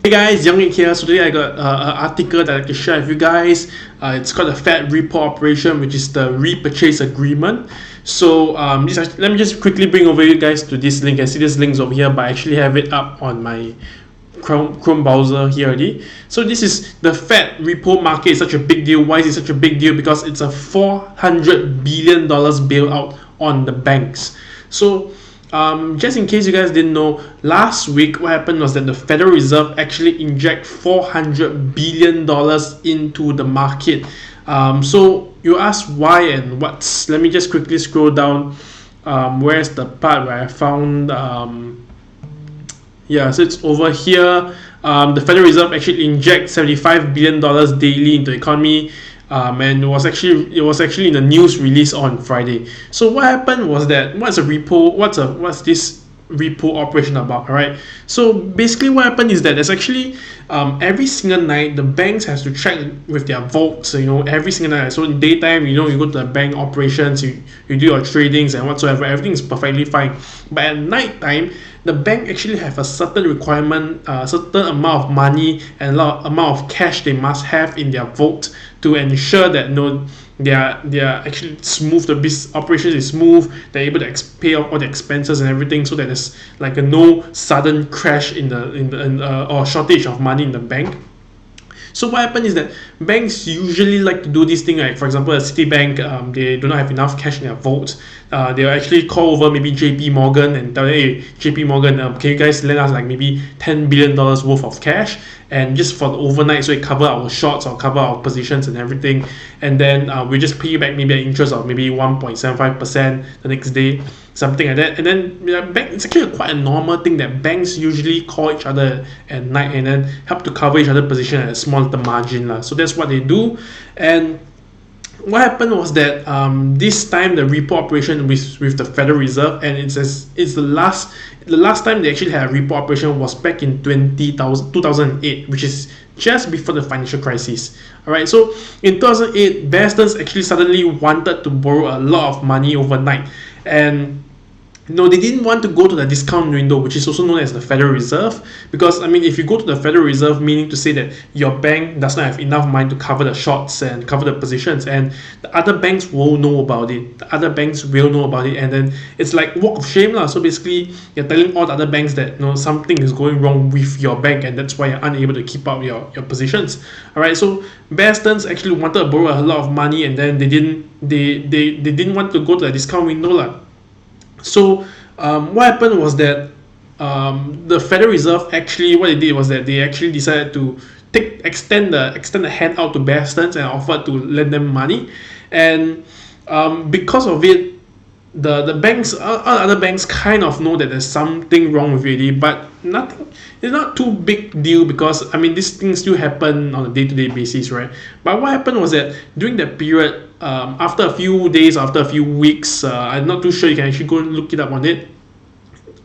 Hey guys, Young Nick here. So today I got an article that I can share with you guys. It's called the Fed Repo Operation, which is the repurchase agreement. So let me just quickly bring over you guys to this link. I see this links over here, but I actually have it up on my Chrome browser here already. So this is the Fed repo market. Is such a big deal. Why is it such a big deal? Because it's a $400 billion bailout on the banks. So just in case you guys didn't know, last week what happened was that the Federal Reserve actually inject $400 billion into the market. So you ask why and what's. Let me just quickly scroll down. Where's the part where I found? Yeah, so it's over here. The Federal Reserve actually injects $75 billion daily into the economy. And it was actually in the news release on Friday. So what happened was that what's this repo operation about? All right. So basically, what happened is that there's actually every single night the banks has to track with their vaults. Every single night. So in daytime, you go to the bank operations, you do your tradings and whatsoever. Everything is perfectly fine. But at night time, the bank actually have a certain requirement, certain amount of money and a lot amount of cash they must have in their vault to ensure that they are actually smooth. The business operations is smooth. They're able to pay off all the expenses and everything, so that there's like no sudden crash or shortage of money in the bank. So what happened is that banks usually like to do this thing, like for example, a Citibank, they do not have enough cash in their vault. They'll actually call over maybe JP Morgan and tell them, hey, JP Morgan, can you guys lend us like maybe $10 billion worth of cash, and just for the overnight, so it cover our shorts or cover our positions and everything, and then we just pay you back maybe an interest of maybe 1.75% the next day, something like that. And then it's actually quite a normal thing that banks usually call each other at night and then help to cover each other's position at a small little margin. So that's what they do. And what happened was that this time the repo operation with the Federal Reserve, and it's the last time they actually had a repo operation was back in 2008, which is just before the financial crisis. All right, so in 2008, Bear Stearns actually suddenly wanted to borrow a lot of money overnight, and they didn't want to go to the discount window, which is also known as the Federal Reserve, because if you go to the Federal Reserve, meaning to say that your bank does not have enough money to cover the shorts and cover the positions, and the other banks will know about it. And then it's like walk of shame, lah. So basically, you're telling all the other banks that something is going wrong with your bank, and that's why you're unable to keep up your positions. All right, so Bear Stearns actually wanted to borrow a lot of money, and then they didn't want to go to the discount window, lah. So what happened was that the Federal Reserve actually, what they did was that they actually decided to extend the hand out to Bear Stearns and offered to lend them money, and because of it, the banks, other banks kind of know that there's something wrong with it, but nothing. It's not too big deal, because these things still happen on a day-to-day basis, right? But what happened was that during that period, after a few days, after a few weeks, I'm not too sure, you can actually go and look it up on it,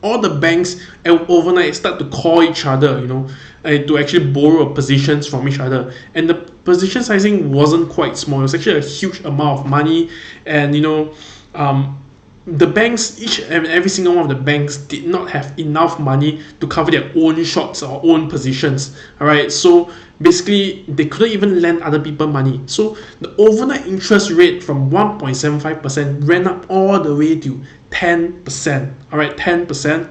all the banks overnight start to call each other, to actually borrow positions from each other. And the position sizing wasn't quite small. It was actually a huge amount of money. And the banks, each and every single one of the banks, did not have enough money to cover their own shorts or own positions. All right, so basically they couldn't even lend other people money. So the overnight interest rate from 1.75% ran up all the way to 10%. All right, 10%.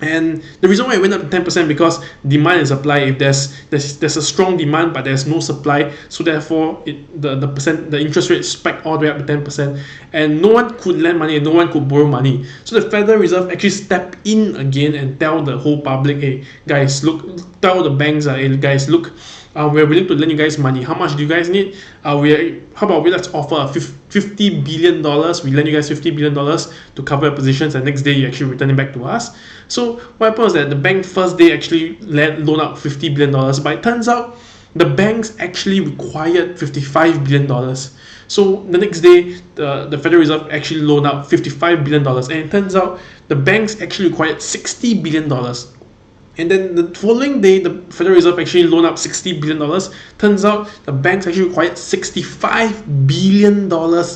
And the reason why it went up to 10% because demand and supply. If there's a strong demand but there's no supply, so therefore the interest rate spiked all the way up to 10%, and no one could lend money and no one could borrow money. So the Federal Reserve actually stepped in again and tell the whole public, hey guys, look, tell the banks, hey guys, look, we're willing to lend you guys money. How much do you guys need? How about let's offer $50 billion. We lend you guys $50 billion to cover your positions, and next day you actually return it back to us. So what happened was that the bank first day actually loan out $50 billion, but it turns out the banks actually required $55 billion. So the next day, the Federal Reserve actually loaned out $55 billion, and it turns out the banks actually required $60 billion. And then the following day, the Federal Reserve actually loaned up $60 billion. Turns out the banks actually required $65 billion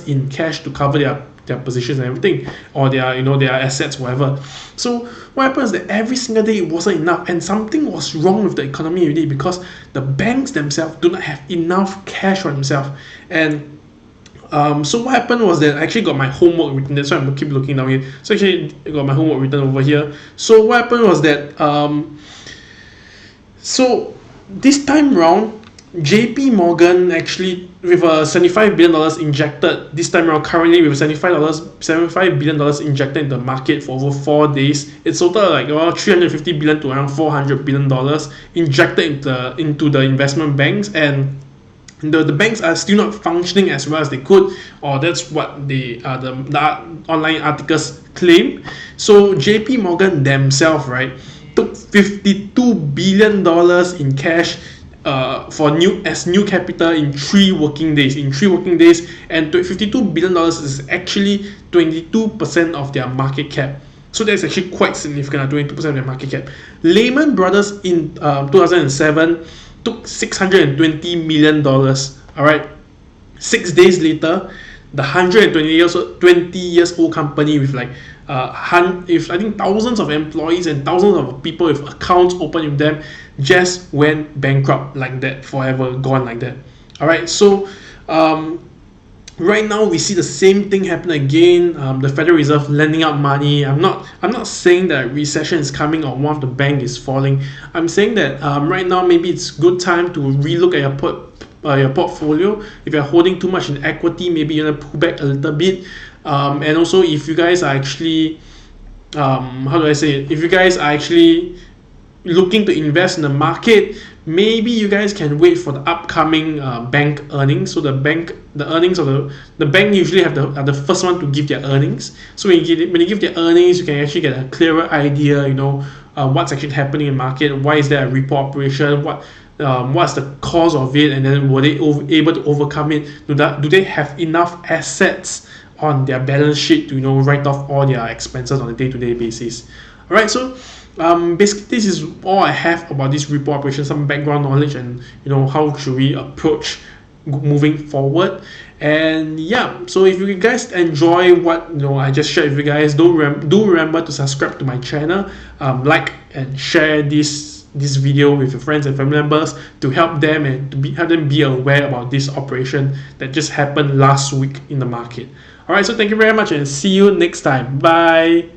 in cash to cover their their positions and everything, or their assets, whatever. So what happens is that every single day it wasn't enough, and something was wrong with the economy already, because the banks themselves do not have enough cash for themselves. And so what happened was that I actually got my homework written. That's why I'm keep looking down here. So actually I got my homework written over here. So what happened was that so this time round, JP Morgan actually, with a $75 billion injected this time around, currently with $75 billion injected in the market for over 4 days, it's total like around $350 billion to around $400 billion injected into the investment banks. And the banks are still not functioning as well as they could, or that's what the online articles claim. So JP Morgan themselves, right, took $52 billion in cash for new capital in 3 working days. And $52 billion is actually 22% of their market cap. So that's actually quite significant, 22% of their market cap. Lehman Brothers in 2007 took $620 million. All right, 6 days later, the 20 years old company with like if I think thousands of employees and thousands of people with accounts open with them just went bankrupt like that, forever gone like that. All right, so right now we see the same thing happen again. The Federal Reserve lending out money. I'm not saying that recession is coming or one of the bank is falling. I'm saying that right now maybe it's good time to relook at your portfolio. If you're holding too much in equity, maybe you want to pull back a little bit. And also, if you guys are actually how do I say it? If you guys are actually looking to invest in the market, maybe you guys can wait for the upcoming bank earnings. So the bank usually are the first one to give their earnings. So when you give their earnings, you can actually get a clearer idea, what's actually happening in the market, why is there a repo operation, what's the cause of it, and then were they able to overcome it? Do they have enough assets on their balance sheet to write off all their expenses on a day-to-day basis? All right, so basically this is all I have about this repo operation, some background knowledge, and how should we approach moving forward. And yeah, so if you guys enjoy what I just shared with you guys, do remember to subscribe to my channel, like and share this video with your friends and family members to help them and to help them be aware about this operation that just happened last week in the market. All right, so thank you very much and see you next time. Bye.